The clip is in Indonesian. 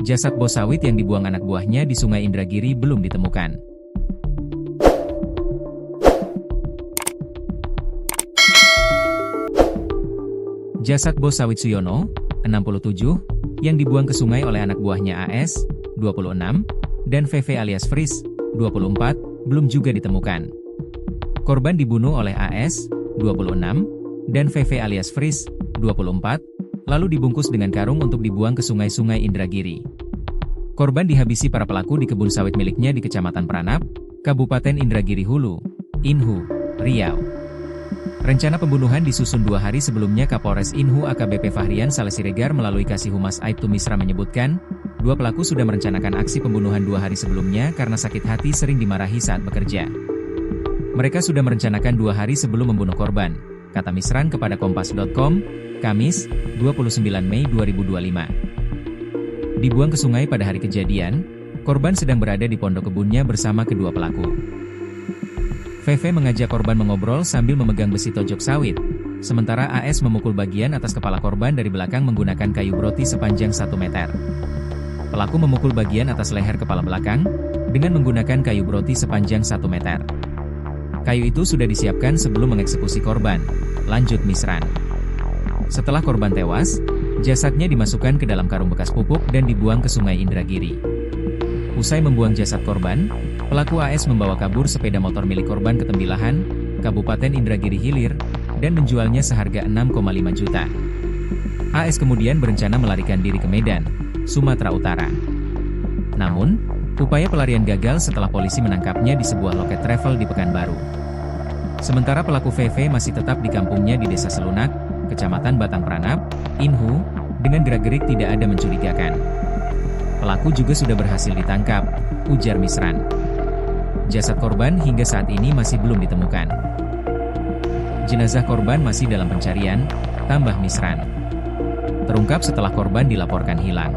Jasad bos sawit yang dibuang anak buahnya di Sungai Indragiri belum ditemukan. Jasad bos sawit Suyono, 67, yang dibuang ke sungai oleh anak buahnya AS, 26, dan VV alias Fris, 24, belum juga ditemukan. Korban dibunuh oleh AS, 26, dan VV alias Fris, 24, lalu dibungkus dengan karung untuk dibuang ke sungai-sungai Indragiri. Korban dihabisi para pelaku di kebun sawit miliknya di Kecamatan Pranap, Kabupaten Indragiri Hulu, Inhu, Riau. Rencana pembunuhan disusun 2 hari sebelumnya. Kapolres Inhu AKBP Fahrian Saleh Siregar melalui Kasih-Humas Aibtu Misra menyebutkan, 2 pelaku sudah merencanakan aksi pembunuhan 2 hari sebelumnya karena sakit hati sering dimarahi saat bekerja. Mereka sudah merencanakan 2 hari sebelum membunuh korban, kata Misran kepada Kompas.com, Kamis, 29 Mei 2025. Dibuang ke sungai pada hari kejadian, korban sedang berada di pondok kebunnya bersama kedua pelaku. VV mengajak korban mengobrol sambil memegang besi tojok sawit, sementara AS memukul bagian atas kepala korban dari belakang menggunakan kayu broti sepanjang 1 meter. Pelaku memukul bagian atas leher kepala belakang, dengan menggunakan kayu broti sepanjang 1 meter. Kayu itu sudah disiapkan sebelum mengeksekusi korban, lanjut Misran. Setelah korban tewas, jasadnya dimasukkan ke dalam karung bekas pupuk dan dibuang ke Sungai Indragiri. Usai membuang jasad korban, pelaku AS membawa kabur sepeda motor milik korban ke Tembilahan, Kabupaten Indragiri Hilir, dan menjualnya seharga 6,5 juta. AS kemudian berencana melarikan diri ke Medan, Sumatera Utara. Namun, upaya pelarian gagal setelah polisi menangkapnya di sebuah loket travel di Pekanbaru. Sementara pelaku VV masih tetap di kampungnya di Desa Selunak, Kecamatan Batang Pranap, Inhu, dengan gerak-gerik tidak ada mencurigakan. Pelaku juga sudah berhasil ditangkap, ujar Misran. Jasad korban hingga saat ini masih belum ditemukan. Jenazah korban masih dalam pencarian, tambah Misran. Terungkap setelah korban dilaporkan hilang.